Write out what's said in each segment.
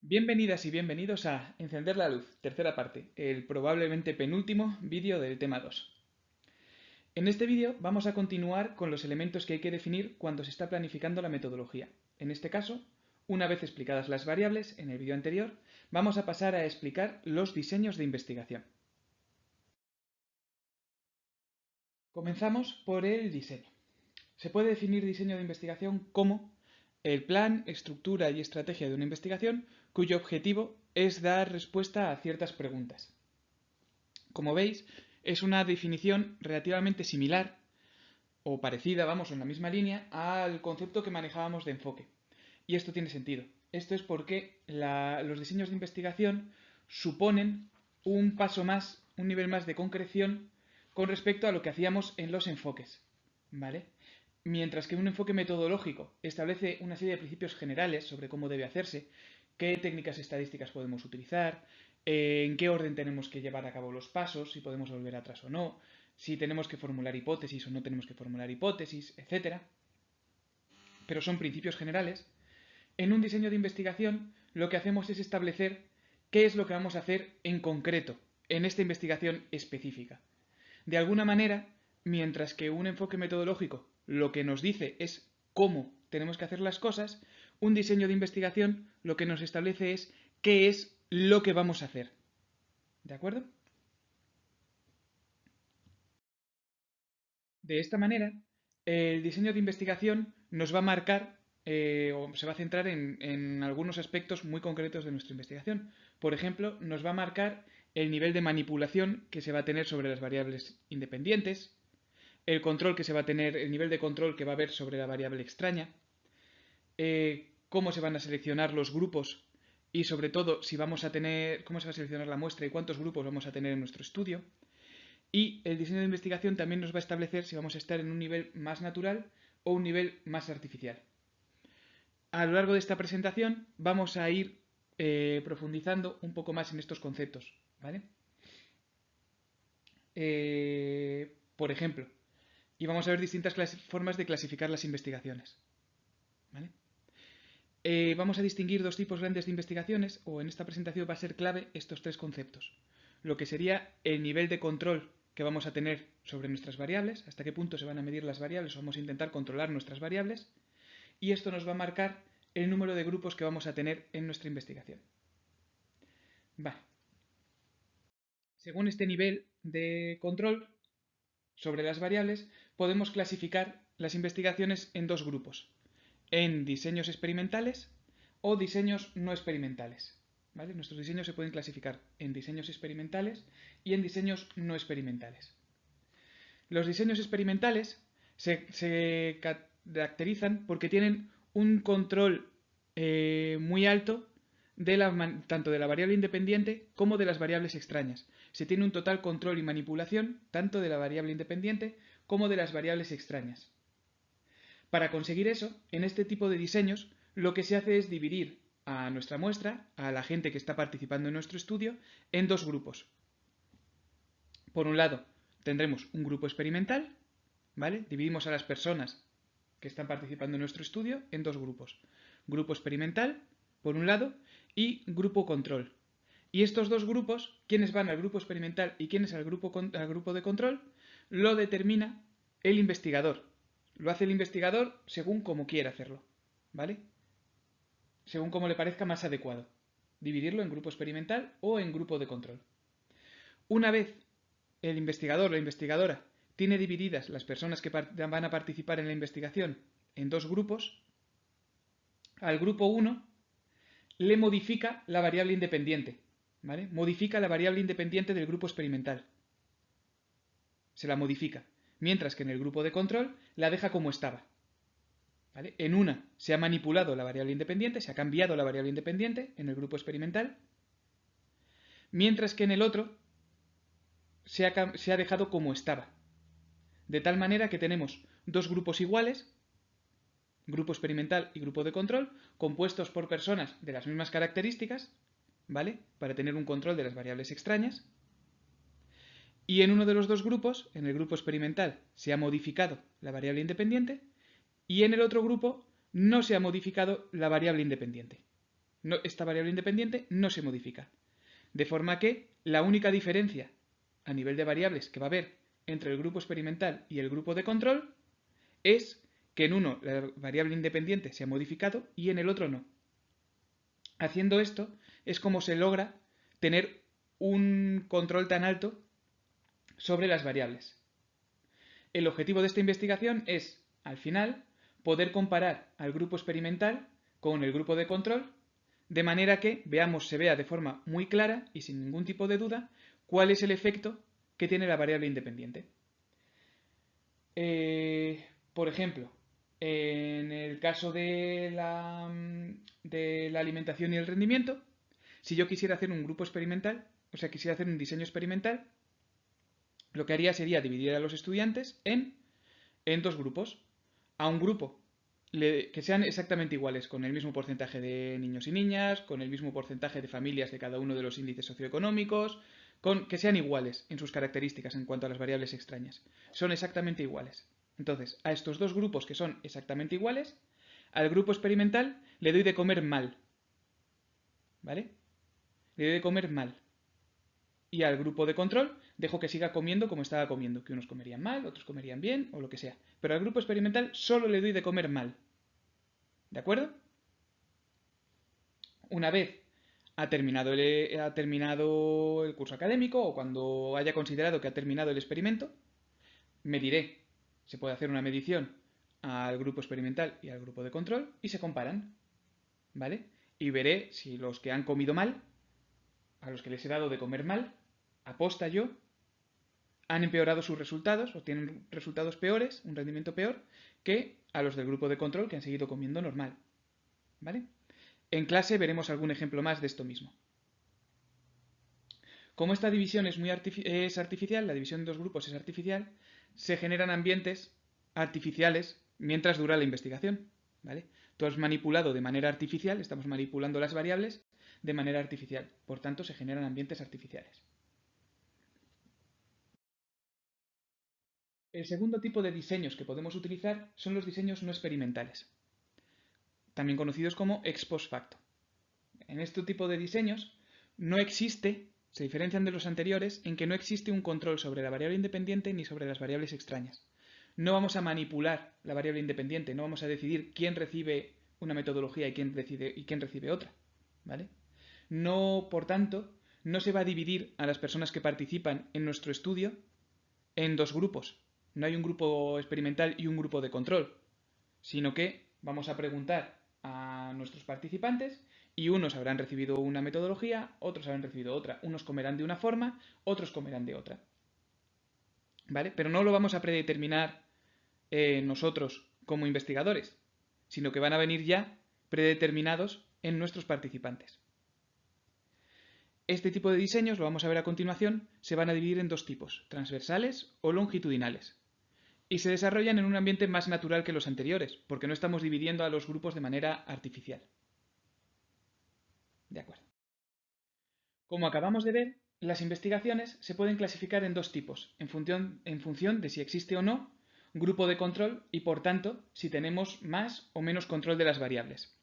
Bienvenidas y bienvenidos a Encender la luz, tercera parte, el probablemente penúltimo vídeo del tema 2. En este vídeo vamos a continuar con los elementos que hay que definir cuando se está planificando la metodología. En este caso, una vez explicadas las variables en el vídeo anterior, vamos a pasar a explicar los diseños de investigación. Comenzamos por el diseño. Se puede definir diseño de investigación como el plan, estructura y estrategia de una investigación cuyo objetivo es dar respuesta a ciertas preguntas. Como veis, es una definición relativamente similar o parecida, vamos, en la misma línea, al concepto que manejábamos de enfoque. Y esto tiene sentido. Esto es porque los diseños de investigación suponen un paso más, un nivel más de concreción con respecto a lo que hacíamos en los enfoques. ¿Vale? Mientras que un enfoque metodológico establece una serie de principios generales sobre cómo debe hacerse, qué técnicas estadísticas podemos utilizar, en qué orden tenemos que llevar a cabo los pasos, si podemos volver atrás o no, si tenemos que formular hipótesis o no tenemos que formular hipótesis, etc. Pero son principios generales. En un diseño de investigación lo que hacemos es establecer qué es lo que vamos a hacer en concreto en esta investigación específica. De alguna manera, mientras que un enfoque metodológico lo que nos dice es cómo tenemos que hacer las cosas, un diseño de investigación lo que nos establece es qué es lo que vamos a hacer. ¿De acuerdo? De esta manera, el diseño de investigación nos va a marcar o se va a centrar en algunos aspectos muy concretos de nuestra investigación. Por ejemplo, nos va a marcar el nivel de manipulación que se va a tener sobre las variables independientes, el control que se va a tener, el nivel de control que va a haber sobre la variable extraña, cómo se van a seleccionar los grupos y sobre todo si vamos a tener, cómo se va a seleccionar la muestra y cuántos grupos vamos a tener en nuestro estudio. Y el diseño de investigación también nos va a establecer si vamos a estar en un nivel más natural o un nivel más artificial. A lo largo de esta presentación vamos a ir profundizando un poco más en estos conceptos, ¿vale? Por ejemplo, y vamos a ver distintas formas de clasificar las investigaciones, ¿vale? Vamos a distinguir dos tipos grandes de investigaciones, o en esta presentación va a ser clave estos tres conceptos. Lo que sería el nivel de control que vamos a tener sobre nuestras variables, hasta qué punto se van a medir las variables, o vamos a intentar controlar nuestras variables, y esto nos va a marcar el número de grupos que vamos a tener en nuestra investigación. Vale. Según este nivel de control sobre las variables, podemos clasificar las investigaciones en dos grupos, en diseños experimentales o diseños no experimentales. ¿Vale? Nuestros diseños se pueden clasificar en diseños experimentales y en diseños no experimentales. Los diseños experimentales se caracterizan porque tienen un control muy alto tanto de la variable independiente como de las variables extrañas. Se tiene un total control y manipulación tanto de la variable independiente como de las variables extrañas. Para conseguir eso, en este tipo de diseños, lo que se hace es dividir a nuestra muestra, a la gente que está participando en nuestro estudio, en dos grupos. Por un lado, tendremos un grupo experimental, ¿vale? Dividimos a las personas que están participando en nuestro estudio en dos grupos. Grupo experimental, por un lado, y grupo control. Y estos dos grupos, quiénes van al grupo experimental y quiénes al grupo de control, lo determina el investigador. Lo hace el investigador según como quiera hacerlo, ¿vale? Según como le parezca más adecuado. Dividirlo en grupo experimental o en grupo de control. Una vez el investigador o la investigadora tiene divididas las personas que van a participar en la investigación en dos grupos, al grupo 1 le modifica la variable independiente, ¿vale? Modifica la variable independiente del grupo experimental. Se la modifica. Mientras que en el grupo de control la deja como estaba. ¿Vale? En una se ha manipulado la variable independiente, se ha cambiado la variable independiente en el grupo experimental, mientras que en el otro se ha dejado como estaba. De tal manera que tenemos dos grupos iguales, grupo experimental y grupo de control, compuestos por personas de las mismas características, ¿vale? Para tener un control de las variables extrañas. Y en uno de los dos grupos, en el grupo experimental, se ha modificado la variable independiente y en el otro grupo no se ha modificado la variable independiente. esta variable independiente no se modifica. De forma que la única diferencia a nivel de variables que va a haber entre el grupo experimental y el grupo de control es que en uno la variable independiente se ha modificado y en el otro no. Haciendo esto es como se logra tener un control tan alto sobre las variables. El objetivo de esta investigación es, al final, poder comparar al grupo experimental con el grupo de control, de manera que se vea de forma muy clara y sin ningún tipo de duda cuál es el efecto que tiene la variable independiente. Por ejemplo, en el caso de la alimentación y el rendimiento, si yo quisiera hacer un grupo experimental, o sea, quisiera hacer un diseño experimental, lo que haría sería dividir a los estudiantes en dos grupos. A un grupo que sean exactamente iguales, con el mismo porcentaje de niños y niñas, con el mismo porcentaje de familias de cada uno de los índices socioeconómicos, que sean iguales en sus características en cuanto a las variables extrañas. Son exactamente iguales. Entonces, a estos dos grupos que son exactamente iguales, al grupo experimental le doy de comer mal. ¿Vale? Le doy de comer mal. Y al grupo de control dejo que siga comiendo como estaba comiendo, que unos comerían mal, otros comerían bien o lo que sea. Pero al grupo experimental solo le doy de comer mal. ¿De acuerdo? Una vez ha terminado el curso académico o cuando haya considerado que ha terminado el experimento, mediré. Se puede hacer una medición al grupo experimental y al grupo de control y se comparan. ¿Vale? Y veré si los que han comido mal, a los que les he dado de comer mal, aposta yo, han empeorado sus resultados o tienen resultados peores, un rendimiento peor, que a los del grupo de control que han seguido comiendo normal. ¿Vale? En clase veremos algún ejemplo más de esto mismo. Como esta división es artificial, la división en dos grupos es artificial, se generan ambientes artificiales mientras dura la investigación. ¿Vale? Tú has manipulado de manera artificial, estamos manipulando las variables de manera artificial. Por tanto, se generan ambientes artificiales. El segundo tipo de diseños que podemos utilizar son los diseños no experimentales, también conocidos como ex post facto. En este tipo de diseños se diferencian de los anteriores en que no existe un control sobre la variable independiente ni sobre las variables extrañas. No vamos a manipular la variable independiente, no vamos a decidir quién recibe una metodología y quién recibe otra. ¿Vale? No, por tanto, no se va a dividir a las personas que participan en nuestro estudio en dos grupos. No hay un grupo experimental y un grupo de control, sino que vamos a preguntar a nuestros participantes y unos habrán recibido una metodología, otros habrán recibido otra. Unos comerán de una forma, otros comerán de otra. ¿Vale? Pero no lo vamos a predeterminar nosotros como investigadores, sino que van a venir ya predeterminados en nuestros participantes. Este tipo de diseños, lo vamos a ver a continuación, se van a dividir en dos tipos, transversales o longitudinales. Y se desarrollan en un ambiente más natural que los anteriores, porque no estamos dividiendo a los grupos de manera artificial. De acuerdo. Como acabamos de ver, las investigaciones se pueden clasificar en dos tipos, en función de si existe o no grupo de control y, por tanto, si tenemos más o menos control de las variables.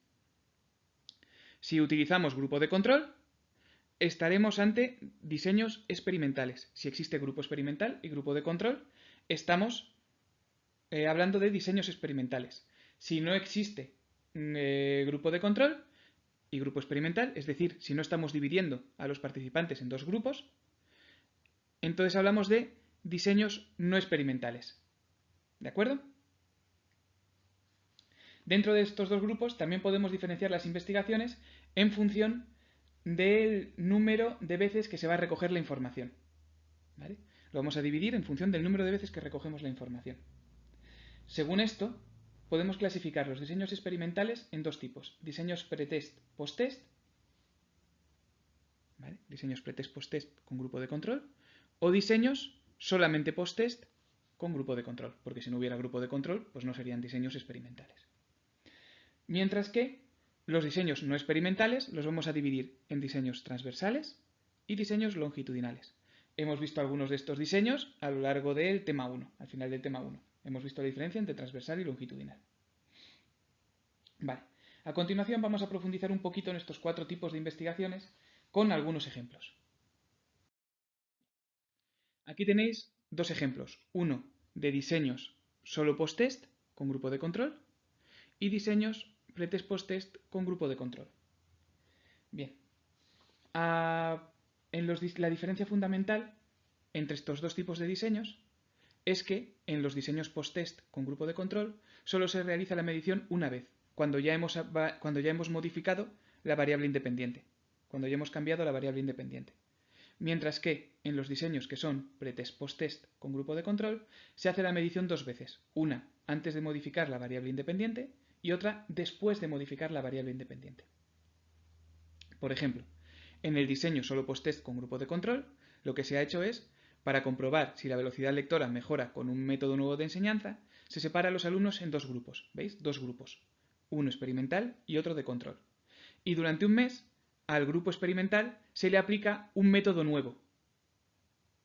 Si utilizamos grupo de control, estaremos ante diseños experimentales. Si existe grupo experimental y grupo de control, estamos hablando de diseños experimentales. Si no existe grupo de control y grupo experimental, es decir, si no estamos dividiendo a los participantes en dos grupos, entonces hablamos de diseños no experimentales. ¿De acuerdo? Dentro de estos dos grupos también podemos diferenciar las investigaciones en función del número de veces que se va a recoger la información. ¿Vale? Lo vamos a dividir en función del número de veces que recogemos la información. Según esto, podemos clasificar los diseños experimentales en dos tipos: diseños pretest, post-test, ¿vale? Diseños pretest, post-test con grupo de control, o diseños solamente post-test con grupo de control, porque si no hubiera grupo de control, pues no serían diseños experimentales. Mientras que los diseños no experimentales los vamos a dividir en diseños transversales y diseños longitudinales. Hemos visto algunos de estos diseños a lo largo del tema 1, al final del tema 1. Hemos visto la diferencia entre transversal y longitudinal. Vale. A continuación vamos a profundizar un poquito en estos 4 tipos de investigaciones con algunos ejemplos. Aquí tenéis 2 ejemplos, uno de diseños solo post-test con grupo de control y diseños pretest post-test con grupo de control. Bien, la diferencia fundamental entre estos 2 tipos de diseños es que en los diseños post-test con grupo de control solo se realiza la medición una vez, cuando ya hemos modificado la variable independiente, cuando ya hemos cambiado la variable independiente. Mientras que en los diseños que son pretest post-test con grupo de control se hace la medición 2 veces, una antes de modificar la variable independiente y otra después de modificar la variable independiente. Por ejemplo, en el diseño solo post-test con grupo de control, lo que se ha hecho es, para comprobar si la velocidad lectora mejora con un método nuevo de enseñanza, se separa a los alumnos en 2 grupos, ¿veis? 2 grupos, uno experimental y otro de control. Y durante un mes, al grupo experimental se le aplica un método nuevo,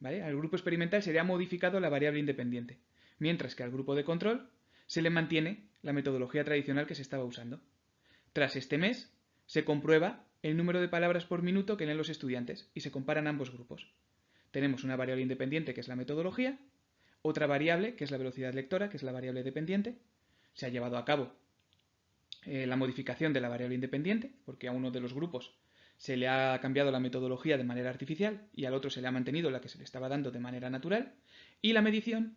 ¿vale? Al grupo experimental se le ha modificado la variable independiente, mientras que al grupo de control se le mantiene la metodología tradicional que se estaba usando. Tras este mes, se comprueba el número de palabras por minuto que leen los estudiantes y se comparan ambos grupos. Tenemos una variable independiente, que es la metodología, otra variable, que es la velocidad lectora, que es la variable dependiente. Se ha llevado a cabo la modificación de la variable independiente, porque a uno de los grupos se le ha cambiado la metodología de manera artificial y al otro se le ha mantenido la que se le estaba dando de manera natural, y la medición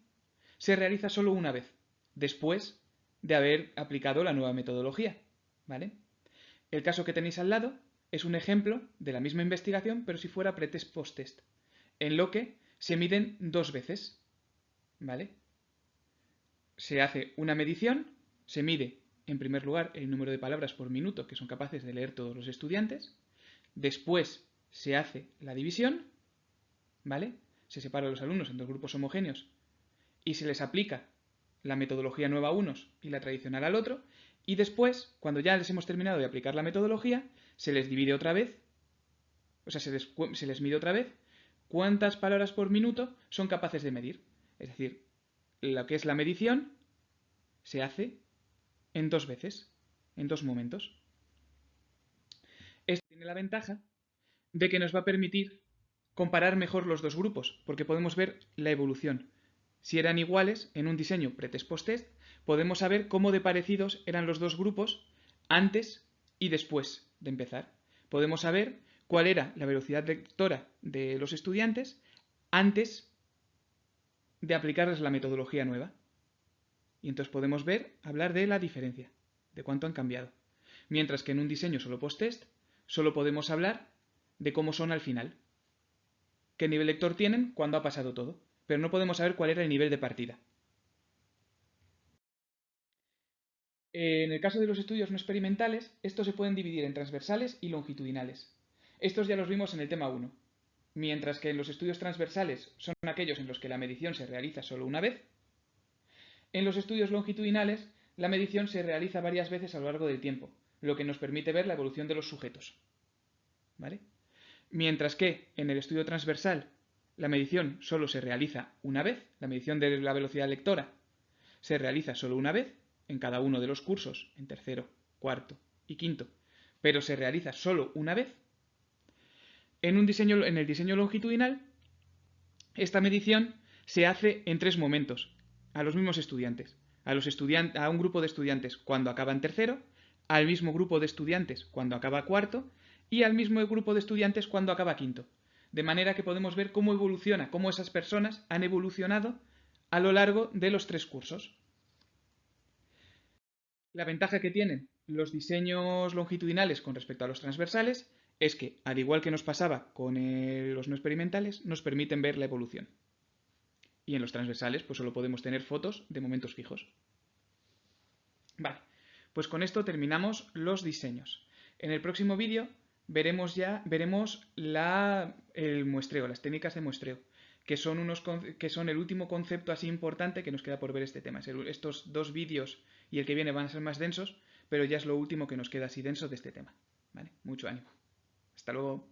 se realiza solo una vez, después de haber aplicado la nueva metodología, ¿vale? El caso que tenéis al lado es un ejemplo de la misma investigación, pero si fuera pretest post-test, en lo que se miden 2 veces, ¿vale? Se hace una medición, se mide en primer lugar el número de palabras por minuto que son capaces de leer todos los estudiantes, después se hace la división, ¿vale? Se separa a los alumnos en 2 grupos homogéneos y se les aplica la metodología nueva a unos y la tradicional al otro, y después, cuando ya les hemos terminado de aplicar la metodología, se les divide otra vez, o sea, se les mide otra vez cuántas palabras por minuto son capaces de medir. Es decir, lo que es la medición se hace en 2 veces, en 2 momentos. Esto tiene la ventaja de que nos va a permitir comparar mejor los 2 grupos, porque podemos ver la evolución. Si eran iguales en un diseño pretest post-test, podemos saber cómo de parecidos eran los 2 grupos antes y después de empezar. Podemos saber cuál era la velocidad lectora de los estudiantes antes de aplicarles la metodología nueva. Y entonces podemos hablar de la diferencia, de cuánto han cambiado. Mientras que en un diseño solo post-test, solo podemos hablar de cómo son al final, qué nivel lector tienen cuando ha pasado todo, pero no podemos saber cuál era el nivel de partida. En el caso de los estudios no experimentales, estos se pueden dividir en transversales y longitudinales. Estos ya los vimos en el tema 1, mientras que en los estudios transversales son aquellos en los que la medición se realiza solo una vez. En los estudios longitudinales, la medición se realiza varias veces a lo largo del tiempo, lo que nos permite ver la evolución de los sujetos, ¿vale? Mientras que en el estudio transversal la medición solo se realiza una vez, la medición de la velocidad lectora se realiza solo una vez en cada uno de los cursos, en tercero, cuarto y quinto, pero se realiza solo una vez. En el diseño longitudinal, esta medición se hace en 3 momentos, a los mismos estudiantes. A un grupo de estudiantes cuando acaban tercero, al mismo grupo de estudiantes cuando acaba cuarto y al mismo grupo de estudiantes cuando acaba quinto. De manera que podemos ver cómo evoluciona, cómo esas personas han evolucionado a lo largo de los 3 cursos. La ventaja que tienen los diseños longitudinales con respecto a los transversales es que, al igual que nos pasaba con los no experimentales, nos permiten ver la evolución. Y en los transversales pues solo podemos tener fotos de momentos fijos. Vale, pues con esto terminamos los diseños. En el próximo vídeo veremos el muestreo, las técnicas de muestreo, que son el último concepto así importante que nos queda por ver este tema. Estos 2 vídeos y el que viene van a ser más densos, pero ya es lo último que nos queda así denso de este tema. ¿Vale? Mucho ánimo. Hasta luego.